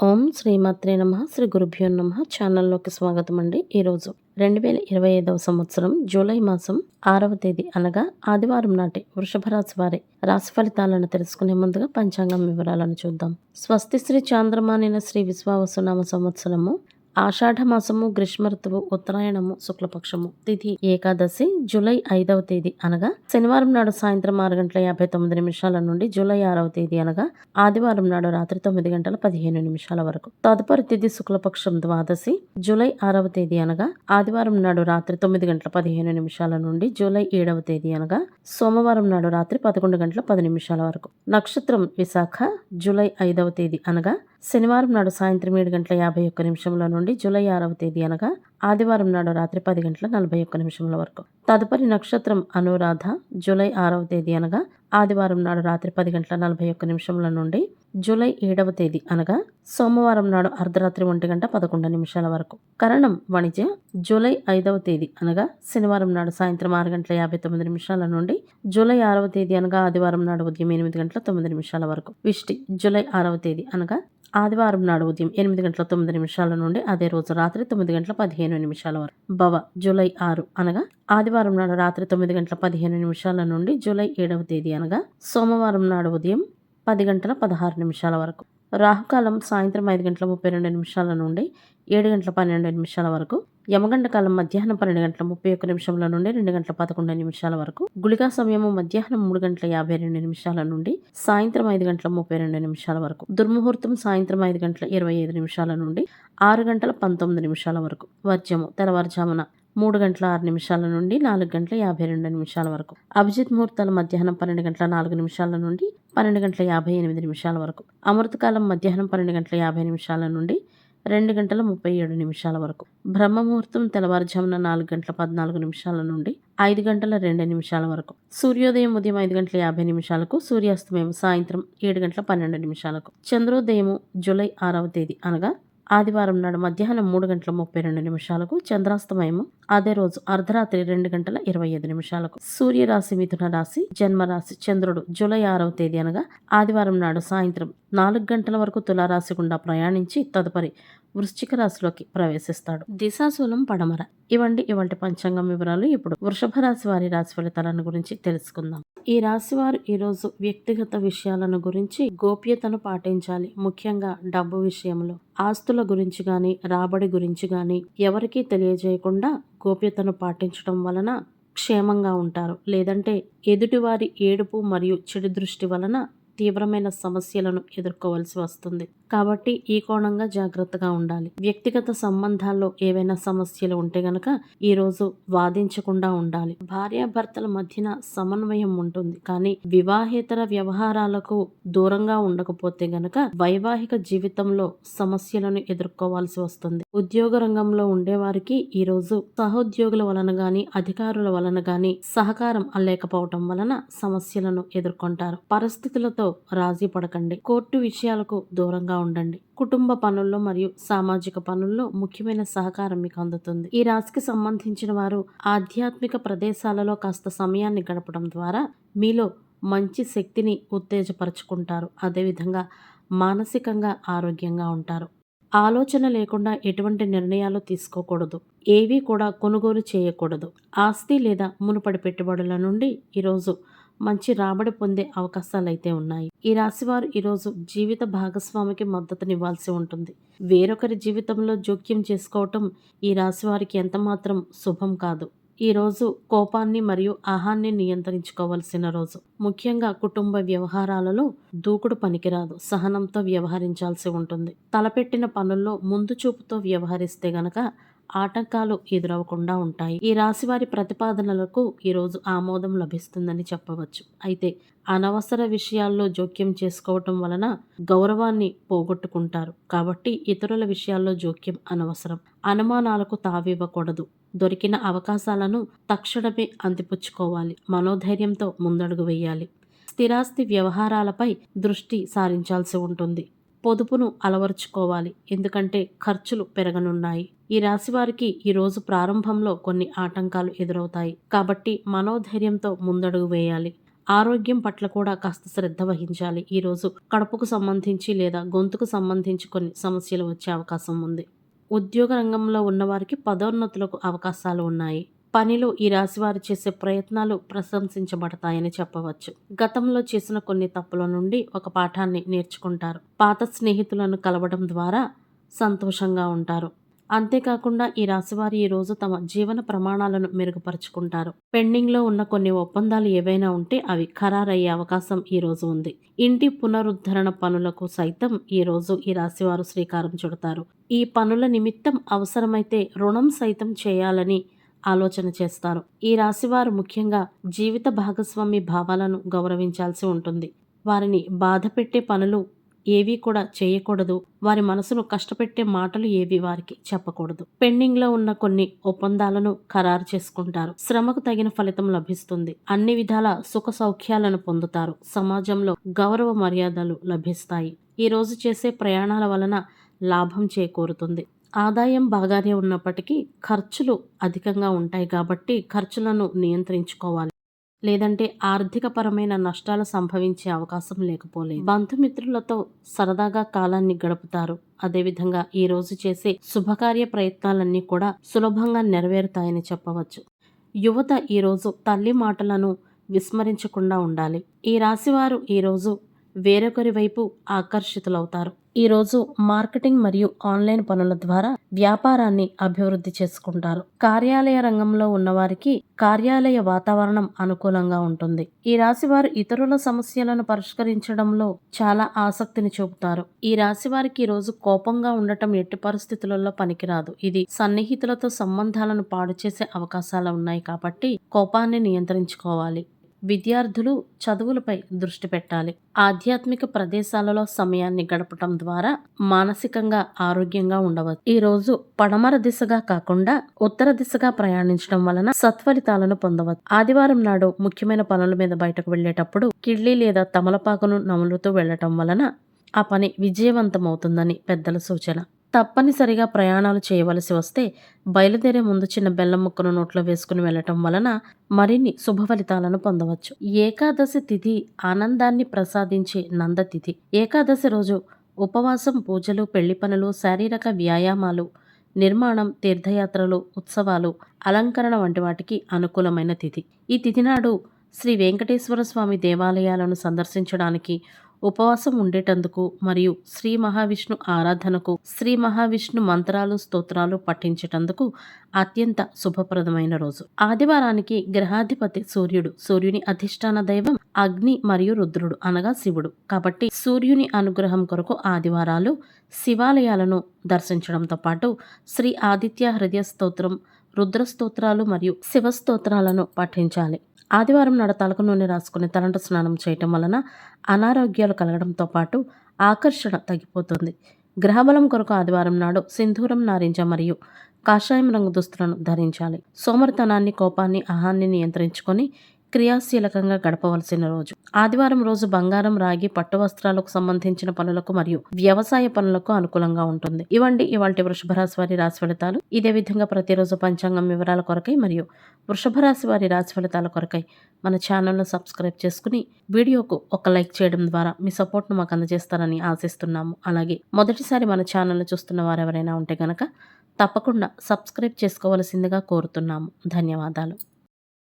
ఓం శ్రీమాత్రే నమః. శ్రీ గురుభ్యో నమః. ఛానల్లోకి స్వాగతం అండి. ఈరోజు 2025 సంవత్సరం జూలై మాసం 6వ తేదీ అనగా ఆదివారం నాటి వృషభ రాశి వారి రాశి ఫలితాలను తెలుసుకునే ముందుగా పంచాంగం వివరాలను చూద్దాం. స్వస్తి శ్రీ చాంద్రమానిన శ్రీ విశ్వావసునామ సంవత్సరము ఆషాఢ మాసము గ్రీష్మ ఋతువు ఉత్తరాయణము శుక్లపక్షము తిథి ఏకాదశి జూలై 5వ తేదీ అనగా శనివారం నాడు సాయంత్రం 6:59 నుండి జూలై 6వ తేదీ అనగా ఆదివారం నాడు రాత్రి 9:15 వరకు. తదుపరి తిథి శుక్లపక్షం ద్వాదశి జూలై 6వ తేదీ అనగా ఆదివారం నాడు రాత్రి 9:15 నుండి జూలై 7వ తేదీ అనగా సోమవారం నాడు రాత్రి 11:10 వరకు. నక్షత్రం విశాఖ జూలై 5వ తేదీ అనగా శనివారం నాడు సాయంత్రం 7:51 నుండి జూలై 6వ తేదీ అనగా ఆదివారం నాడు రాత్రి 10:41 వరకు. తదుపరి నక్షత్రం అనురాధ జూలై 6వ తేదీ అనగా ఆదివారం నాడు రాత్రి 10:41 నుండి జూలై 7వ తేదీ అనగా సోమవారం నాడు అర్ధరాత్రి 1:11 వరకు. కరణం వాణిజ్య జూలై 5వ తేదీ అనగా శనివారం నాడు సాయంత్రం 6:59 నుండి జూలై 6వ తేదీ అనగా ఆదివారం నాడు ఉదయం 8:09 వరకు. విష్టి జూలై 6వ తేదీ అనగా ఆదివారం నాడు ఉదయం 8:09 నుండి అదే రోజు రాత్రి 9:15 వరకు. భవ జూలై 6 అనగా ఆదివారం నాడు రాత్రి 9:15 నుండి జూలై 7వ తేదీ అనగా సోమవారం నాడు ఉదయం 10:16 వరకు. రాహుకాలం సాయంత్రం 5:32 నుండి 7:12 వరకు. యమగండ కాలం మధ్యాహ్నం 12:31 నుండి 2:11 వరకు. గుళికా సమయము మధ్యాహ్నం 3:52 నుండి సాయంత్రం 5:32 వరకు. దుర్ముహూర్తం సాయంత్రం 5:25 నుండి 6:19 వరకు. వర్జము తెల్లవారుజామున 3:06 నుండి 4:52 వరకు. అభిజిత్ ముహూర్తాలు మధ్యాహ్నం 12:04 నుండి 12:58 వరకు. అమృతకాలం మధ్యాహ్నం 12:50 నుండి 2:37 వరకు. బ్రహ్మ ముహూర్తం తెల్లవారుజామున 4:14 నుండి 5:02 వరకు. సూర్యోదయం ఉదయం 5:50 సూర్యాస్తమయం సాయంత్రం 7:12 చంద్రోదయము జూలై 6వ తేదీ అనగా ఆదివారం నాడు మధ్యాహ్నం 3:32 చంద్రాస్తమయము అదే రోజు అర్ధరాత్రి 2:25 సూర్యరాశి మిథున రాశి జన్మరాశి చంద్రుడు జూలై 6వ తేదీ అనగా ఆదివారం నాడు సాయంత్రం 4 గంటల వరకు తులారాశి గుండా ప్రయాణించి తదుపరి వృశ్చిక రాశిలోకి ప్రవేశిస్తాడు. దిశాశూలం పడమర. ఇవండి ఇవాల్టి పంచాంగం వివరాలు. ఇప్పుడు వృషభ రాశి వారి రాశి ఫలితాలను గురించి తెలుసుకుందాం. ఈ రాశి వారు ఈరోజు వ్యక్తిగత విషయాలను గురించి గోప్యతను పాటించాలి. ముఖ్యంగా డబ్బు విషయంలో ఆస్తుల గురించి గాని రాబడి గురించి గాని ఎవరికీ తెలియజేయకుండా గోప్యతను పాటించడం వలన క్షేమంగా ఉంటారు. లేదంటే ఎదుటివారి ఏడుపు మరియు చెడు దృష్టి వలన తీవ్రమైన సమస్యలను ఎదుర్కోవాల్సి వస్తుంది. కాబట్టి ఈ కోణంగా జాగ్రత్తగా ఉండాలి. వ్యక్తిగత సంబంధాల్లో ఏవైనా సమస్యలు ఉంటే గనక ఈరోజు వాదించకుండా ఉండాలి. భార్యాభర్తల మధ్యన సమన్వయం ఉంటుంది. కానీ వివాహేతర వ్యవహారాలకు దూరంగా ఉండకపోతే గనక వైవాహిక జీవితంలో సమస్యలను ఎదుర్కోవాల్సి వస్తుంది. ఉద్యోగ రంగంలో ఉండేవారికి ఈరోజు సహోద్యోగుల వలన గాని అధికారుల వలన గాని సహకారం లేకపోవటం వలన సమస్యలను ఎదుర్కొంటారు. పరిస్థితులతో రాజీ పడకండి. కోర్టు విషయాలకు దూరంగా ఉండండి. కుటుంబ పనుల్లో మరియు సామాజిక పనుల్లో ముఖ్యమైన సహకారం మీకు అందుతుంది. ఈ రాశికి సంబంధించిన వారు ఆధ్యాత్మిక ప్రదేశాలలో కాస్త సమయాన్ని గడపడం ద్వారా మీలో మంచి శక్తిని ఉత్తేజపరచుకుంటారు. అదేవిధంగా మానసికంగా ఆరోగ్యంగా ఉంటారు. ఆలోచన లేకుండా ఎటువంటి నిర్ణయాలు తీసుకోకూడదు. ఏవి కూడా కొనుగోలు చేయకూడదు. ఆస్తి లేదా మునుపటి పెట్టుబడుల నుండి ఈరోజు మంచి రాబడి పొందే అవకాశాలైతే ఉన్నాయి. ఈ రాశివారు ఈరోజు జీవిత భాగస్వామికి మద్దతునివ్వాల్సి ఉంటుంది. వేరొకరి జీవితంలో జోక్యం చేసుకోవటం ఈ రాశివారికి ఎంతమాత్రం శుభం కాదు. ఈ రోజు కోపాన్ని మరియు ఆహాన్ని నియంత్రించుకోవాల్సిన రోజు. ముఖ్యంగా కుటుంబ వ్యవహారాలలో దూకుడు పనికిరాదు. సహనంతో వ్యవహరించాల్సి ఉంటుంది. తలపెట్టిన పనుల్లో ముందు చూపుతో వ్యవహరిస్తే గనక ఆటంకాలు ఎదురవకుండా ఉంటాయి. ఈ రాశివారి ప్రతిపాదనలకు ఈరోజు ఆమోదం లభిస్తుందని చెప్పవచ్చు. అయితే అనవసర విషయాల్లో జోక్యం చేసుకోవటం వలన గౌరవాన్ని పోగొట్టుకుంటారు. కాబట్టి ఇతరుల విషయాల్లో జోక్యం అనవసరం. అనుమానాలకు తావివ్వకూడదు. దొరికిన అవకాశాలను తక్షణమే అందిపుచ్చుకోవాలి. మనోధైర్యంతో ముందడుగు వేయాలి. స్థిరాస్తి వ్యవహారాలపై దృష్టి సారించాల్సి ఉంటుంది. పొదుపును అలవరుచుకోవాలి. ఎందుకంటే ఖర్చులు పెరగనున్నాయి. ఈ రాశి వారికి ఈ రోజు ప్రారంభంలో కొన్ని ఆటంకాలు ఎదురవుతాయి. కాబట్టి మనోధైర్యంతో ముందడుగు వేయాలి. ఆరోగ్యం పట్ల కూడా కాస్త శ్రద్ధ వహించాలి. ఈరోజు కడుపుకు సంబంధించి లేదా గొంతుకు సంబంధించి కొన్ని సమస్యలు వచ్చే అవకాశం ఉంది. ఉద్యోగ రంగంలో ఉన్నవారికి పదోన్నతులకు అవకాశాలు ఉన్నాయి. పనిలో ఈ రాశివారు చేసే ప్రయత్నాలు ప్రశంసించబడతాయని చెప్పవచ్చు. గతంలో చేసిన కొన్ని తప్పుల నుండి ఒక పాఠాన్ని నేర్చుకుంటారు. పాత స్నేహితులను కలవడం ద్వారా సంతోషంగా ఉంటారు. అంతేకాకుండా ఈ రాశివారు ఈరోజు తమ జీవన ప్రమాణాలను మెరుగుపరుచుకుంటారు. పెండింగ్లో ఉన్న కొన్ని ఒప్పందాలు ఏవైనా ఉంటే అవి ఖరారయ్యే అవకాశం ఈరోజు ఉంది. ఇంటి పునరుద్ధరణ పనులకు సైతం ఈరోజు ఈ రాశివారు శ్రీకారం చుడతారు. ఈ పనుల నిమిత్తం అవసరమైతే రుణం సైతం చేయాలని ఆలోచన చేస్తారు. ఈ రాశివారు ముఖ్యంగా జీవిత భాగస్వామి భావాలను గౌరవించాల్సి ఉంటుంది. వారిని బాధపెట్టే పనులు ఏవీ కూడా చేయకూడదు. వారి మనసును కష్టపెట్టే మాటలు ఏవి వారికి చెప్పకూడదు. పెండింగ్లో ఉన్న కొన్ని ఒప్పందాలను ఖరారు చేసుకుంటారు. శ్రమకు తగిన ఫలితం లభిస్తుంది. అన్ని విధాల సుఖ సౌఖ్యాలను పొందుతారు. సమాజంలో గౌరవ మర్యాదలు లభిస్తాయి. ఈ రోజు చేసే ప్రయాణాల వలన లాభం చేకూరుతుంది. ఆదాయం బాగానే ఉన్నప్పటికీ ఖర్చులు అధికంగా ఉంటాయి కాబట్టి ఖర్చులను నియంత్రించుకోవాలి. లేదంటే ఆర్థికపరమైన నష్టాలు సంభవించే అవకాశం లేకపోలేదు. బంధుమిత్రులతో సరదాగా కాలాన్ని గడుపుతారు. అదేవిధంగా ఈ రోజు చేసే శుభకార్య ప్రయత్నాలన్నీ కూడా సులభంగా నెరవేరుతాయని చెప్పవచ్చు. యువత ఈరోజు తల్లి మాటలను విస్మరించకుండా ఉండాలి. ఈ రాశివారు ఈరోజు వేరొకరి వైపు ఆకర్షితులవుతారు. ఈరోజు మార్కెటింగ్ మరియు ఆన్లైన్ పనుల ద్వారా వ్యాపారాన్ని అభివృద్ధి చేసుకుంటారు. కార్యాలయ రంగంలో ఉన్నవారికి కార్యాలయ వాతావరణం అనుకూలంగా ఉంటుంది. ఈ రాశి వారు ఇతరుల సమస్యలను పరిష్కరించడంలో చాలా ఆసక్తిని చూపుతారు. ఈ రాశి వారికి ఈరోజు కోపంగా ఉండటం ఎట్టి పరిస్థితులలో పనికిరాదు. ఇది సన్నిహితులతో సంబంధాలను పాడు చేసే అవకాశాలు ఉన్నాయి కాబట్టి కోపాన్ని నియంత్రించుకోవాలి. విద్యార్థులు చదువులపై దృష్టి పెట్టాలి. ఆధ్యాత్మిక ప్రదేశాలలో సమయాన్ని గడపటం ద్వారా మానసికంగా ఆరోగ్యంగా ఉండవచ్చు. ఈ రోజు పడమర దిశగా కాకుండా ఉత్తర దిశగా ప్రయాణించడం వలన సత్ఫలితాలను పొందవచ్చు. ఆదివారం నాడు ముఖ్యమైన పనుల మీద బయటకు వెళ్లేటప్పుడు కిళ్ళి లేదా తమలపాకును నములుతూ వెళ్లటం వలన ఆ పని విజయవంతమవుతుందని పెద్దల సూచన. తప్పనిసరిగా ప్రయాణాలు చేయవలసి వస్తే బయలుదేరే ముందు చిన్న బెల్లం ముక్కను నోట్లో వేసుకుని వెళ్ళటం వలన మరిన్ని శుభ ఫలితాలను పొందవచ్చు. ఏకాదశి తిథి ఆనందాన్ని ప్రసాదించే నందతిథి. ఏకాదశి రోజు ఉపవాసం, పూజలు, పెళ్లి పనులు, శారీరక వ్యాయామాలు, నిర్మాణం, తీర్థయాత్రలు, ఉత్సవాలు, అలంకరణ వంటి వాటికి అనుకూలమైన తిథి. ఈ తిథి నాడు శ్రీ వెంకటేశ్వర స్వామి దేవాలయాలను సందర్శించడానికి, ఉపవాసం ఉండేటందుకు మరియు శ్రీ మహావిష్ణు ఆరాధనకు, శ్రీ మహావిష్ణు మంత్రాలు, స్తోత్రాలు పఠించేటందుకు అత్యంత శుభప్రదమైన రోజు. ఆదివారానికి గ్రహాధిపతి సూర్యుడు. సూర్యుని అధిష్టాన దైవం అగ్ని మరియు రుద్రుడు అనగా శివుడు. కాబట్టి సూర్యుని అనుగ్రహం కొరకు ఆదివారాలు శివాలయాలను దర్శించడంతో పాటు శ్రీ ఆదిత్య హృదయ స్తోత్రం, రుద్ర స్తోత్రాలు మరియు శివ స్తోత్రాలను పఠించాలి. ఆదివారం నాడు తలకు నూనె రాసుకుని తలంటు స్నానం చేయటం వలన అనారోగ్యాలు కలగడంతో పాటు ఆకర్షణ తగ్గిపోతుంది. గ్రహబలం కొరకు ఆదివారం నాడు సింధూరం, నారింజ మరియు కాషాయం రంగు దుస్తులను ధరించాలి. సోమరితనాన్ని, కోపాన్ని, అహాన్ని నియంత్రించుకొని క్రియాశీలకంగా గడపవలసిన రోజు. ఆదివారం రోజు బంగారం, రాగి, పట్టు వస్త్రాలకు సంబంధించిన పనులకు మరియు వ్యవసాయ పనులకు అనుకూలంగా ఉంటుంది. ఇవండి ఇవాల్టి వృషభ రాశి వారి రాశి ఫలితాలు. ఇదే విధంగా ప్రతిరోజు పంచాంగం వివరాల కొరకై మరియు వృషభ రాశి వారి రాశి ఫలితాల కొరకై మన ఛానల్ను సబ్స్క్రైబ్ చేసుకుని వీడియోకు ఒక లైక్ చేయడం ద్వారా మీ సపోర్ట్ను మాకు అందజేస్తారని ఆశిస్తున్నాము. అలాగే మొదటిసారి మన ఛానల్ను చూస్తున్న వారు ఎవరైనా ఉంటే గనక తప్పకుండా సబ్స్క్రైబ్ చేసుకోవలసిందిగా కోరుతున్నాము. ధన్యవాదాలు.